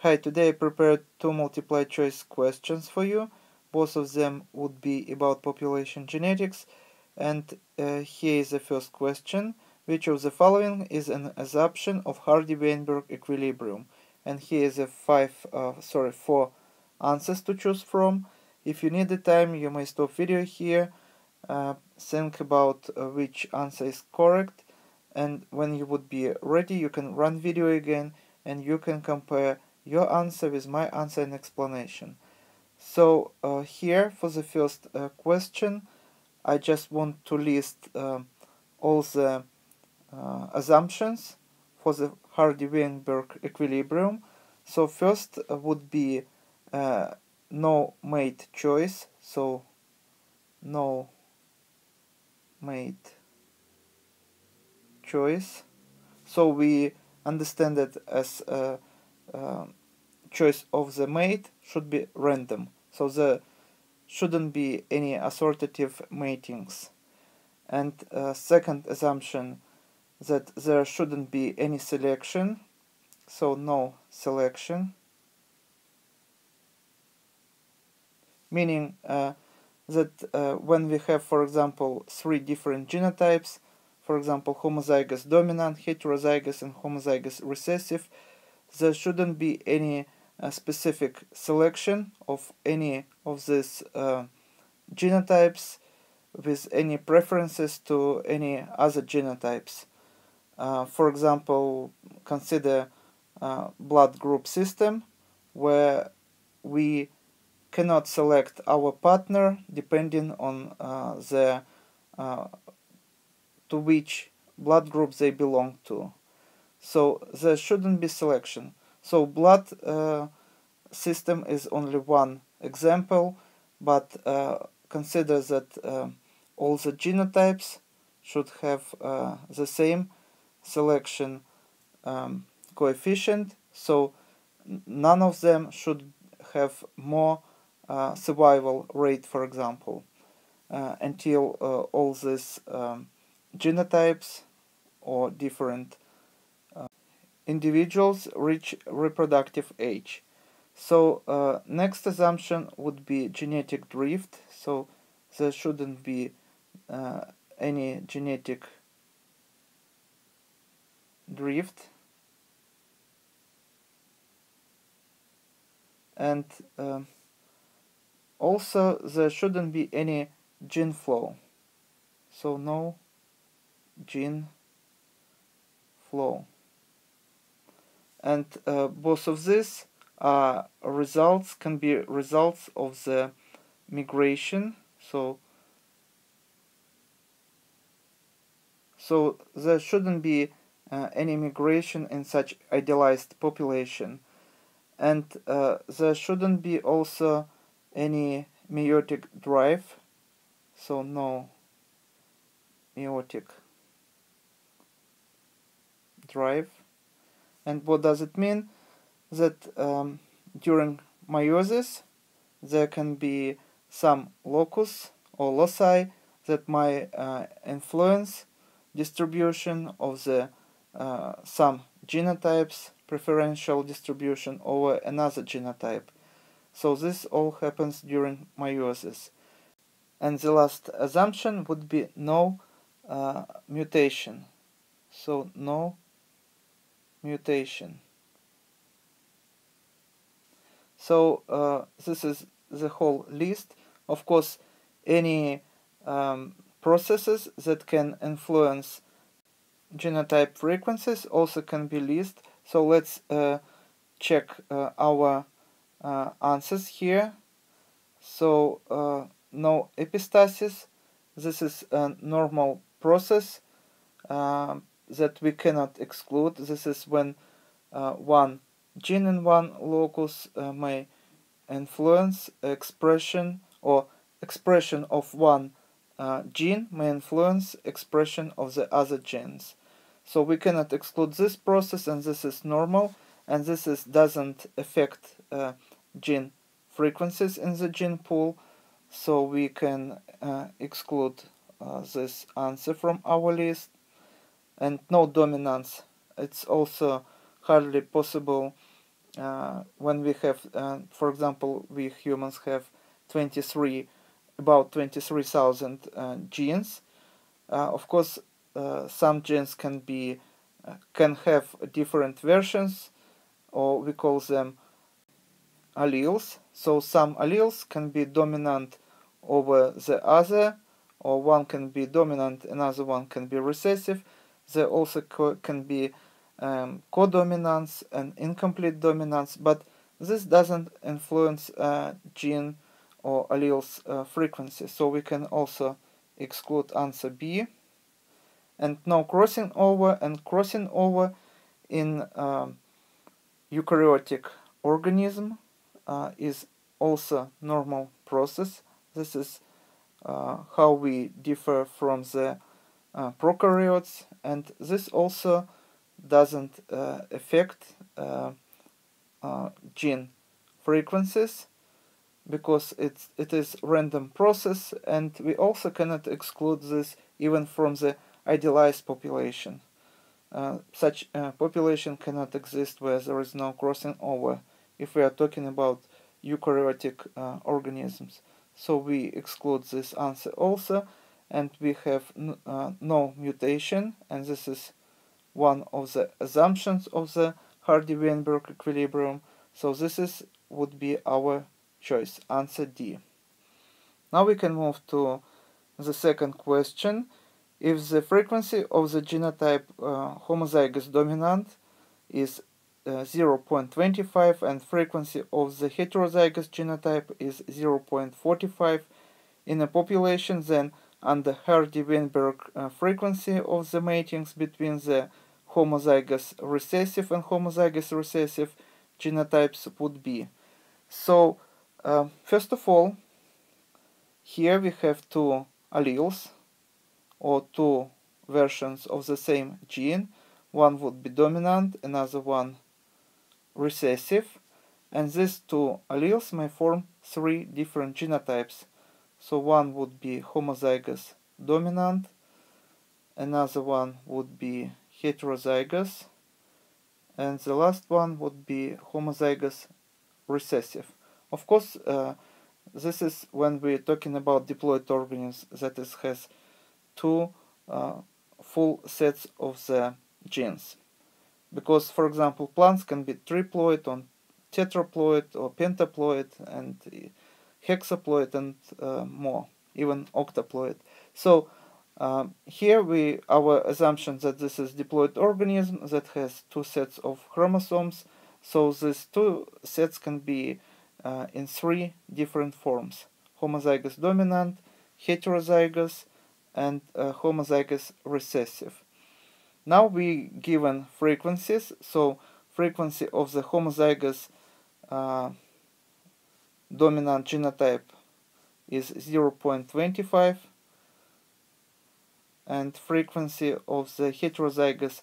Hi, today I prepared two multiple choice questions for you. Both of them would be about population genetics. And here is the first question. Which of the following is an assumption of Hardy-Weinberg equilibrium? And here is a four answers to choose from. If you need the time, you may stop video here, think about which answer is correct, and when you would be ready, you can run video again and you can compare your answer with my answer and explanation. So here for the first question, I just want to list all the assumptions for the Hardy-Weinberg equilibrium. So first would be no mate choice, so no mate choice. So we understand that as choice of the mate should be random. So there shouldn't be any assortative matings. And second assumption, that there shouldn't be any selection. So no selection. Meaning that when we have, for example, three different genotypes, for example, homozygous dominant, heterozygous, and homozygous recessive, there shouldn't be any specific selection of any of these genotypes with any preferences to any other genotypes. For example, consider blood group system, where we cannot select our partner depending on to which blood group they belong to. So there shouldn't be selection. So blood system is only one example, but consider that all the genotypes should have the same selection coefficient, so none of them should have more survival rate, for example, until all these genotypes or different individuals reach reproductive age. So next assumption would be genetic drift. So there shouldn't be any genetic drift, and also there shouldn't be any gene flow. So no gene flow. And both of these results can be results of the migration. So there shouldn't be any migration in such idealized population, and there shouldn't be also any meiotic drive. So no meiotic drive. And what does it mean? That during meiosis there can be some locus or loci that might influence distribution of the some genotypes, preferential distribution over another genotype. So this all happens during meiosis. And the last assumption would be no mutation. So no mutation. So this is the whole list. Of course, any processes that can influence genotype frequencies also can be listed. So let's check our answers here. So no epistasis. This is a normal process that we cannot exclude. This is when one gene in one locus may influence expression, or expression of one gene may influence expression of the other genes. So we cannot exclude this process, and this is normal, and this doesn't affect gene frequencies in the gene pool, so we can exclude this answer from our list. And no dominance. It's also hardly possible when we have, for example, we humans have about 23,000 genes. Of course, some genes can have different versions, or we call them alleles. So some alleles can be dominant over the other, or one can be dominant, another one can be recessive. There also can be codominance and incomplete dominance, but this doesn't influence gene or alleles frequency. So we can also exclude answer B. And no crossing over, and crossing over in eukaryotic organism is also normal process. This is how we differ from the prokaryotes, and this also doesn't affect gene frequencies because it is random process, and we also cannot exclude this even from the idealized population. Such population cannot exist where there is no crossing over if we are talking about eukaryotic organisms. So we exclude this answer also, and we have no mutation, and this is one of the assumptions of the Hardy-Weinberg equilibrium. So this would be our choice, answer D. Now we can move to the second question. If the frequency of the genotype homozygous dominant is 0.25 and frequency of the heterozygous genotype is 0.45 in a population, then under Hardy-Weinberg frequency of the matings between the homozygous recessive and homozygous recessive genotypes would be. So first of all, here we have two alleles or two versions of the same gene. One would be dominant, another one recessive, and these two alleles may form three different genotypes. So one would be homozygous dominant, another one would be heterozygous, and the last one would be homozygous recessive. Of course, this is when we're talking about diploid organisms, that is has two full sets of the genes. Because, for example, plants can be triploid or tetraploid or pentaploid and hexaploid and more, even octaploid. So here our assumption that this is diploid organism that has two sets of chromosomes. So these two sets can be in three different forms: homozygous dominant, heterozygous, and homozygous recessive. Now we given frequencies. So frequency of the homozygous dominant genotype is 0.25, and frequency of the heterozygous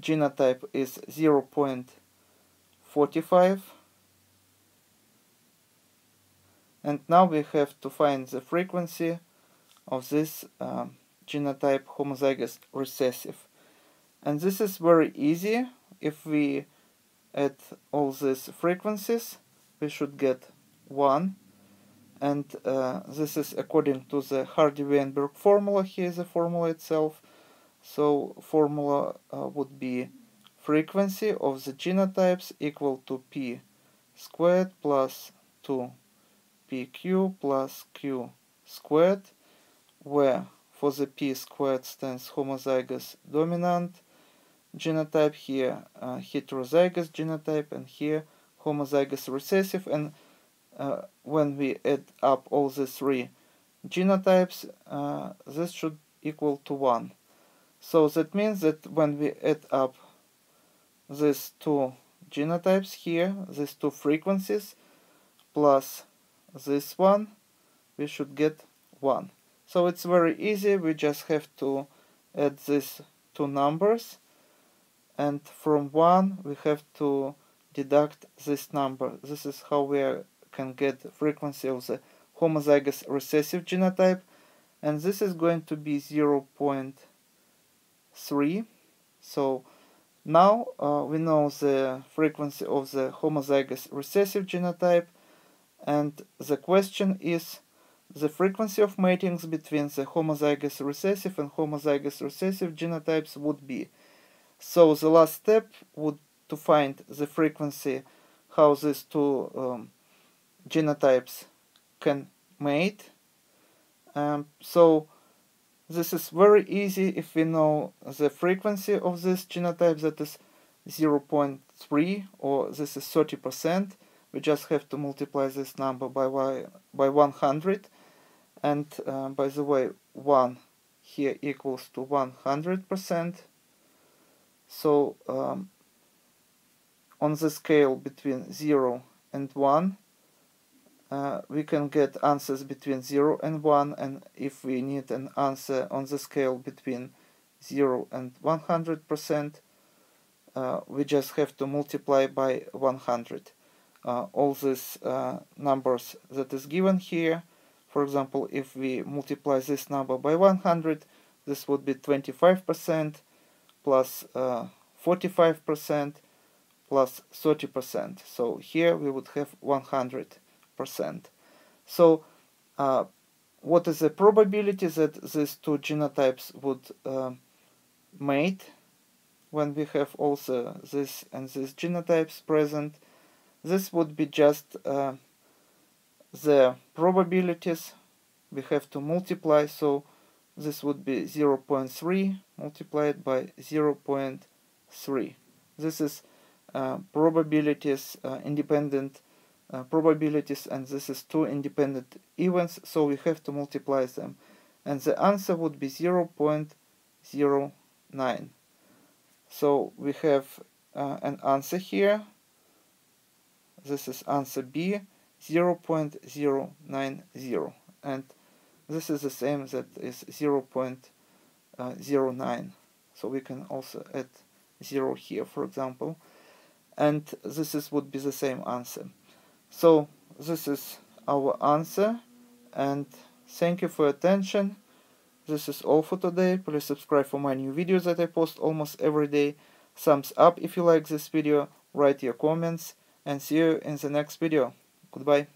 genotype is 0.45. And now we have to find the frequency of this genotype homozygous recessive. And this is very easy. If we add all these frequencies, we should get 1. And this is according to the Hardy-Weinberg formula. Here is the formula itself. So formula would be frequency of the genotypes equal to p squared plus 2pq plus q squared, where for the p squared stands homozygous dominant genotype, here heterozygous genotype, and here homozygous recessive. And when we add up all the three genotypes, this should equal to 1. So that means that when we add up these two genotypes here, these two frequencies, plus this one, we should get 1. So it's very easy. We just have to add these two numbers, and from 1 we have to deduct this number. This is how we can get the frequency of the homozygous recessive genotype, and this is going to be 0.3. So Now we know the frequency of the homozygous recessive genotype, and the question is the frequency of matings between the homozygous recessive and homozygous recessive genotypes would be. So the last step would to find the frequency how these two genotypes can mate. So this is very easy if we know the frequency of this genotype, that is 0.3, or this is 30%. We just have to multiply this number by 100, and by the way, 1 here equals to 100%. So on the scale between 0 and 1, we can get answers between 0 and 1, and if we need an answer on the scale between 0 and 100%, we just have to multiply by 100. All these numbers that is given here, for example, if we multiply this number by 100, this would be 25% plus 45% plus 30%. So here we would have 100%. So what is the probability that these two genotypes would mate when we have also this and this genotypes present? This would be just the probabilities we have to multiply. So this would be 0.3 multiplied by 0.3. This is probabilities, independent probabilities, and this is two independent events, so we have to multiply them, and the answer would be 0.09. So we have an answer here. This is answer B, 0.090, and this is the same, that is 0.09. So we can also add 0 here, for example, and this would be the same answer. So this is our answer, and thank you for your attention. This is all for today. Please subscribe for my new videos that I post almost every day. Thumbs up if you like this video, write your comments, and see you in the next video. Goodbye.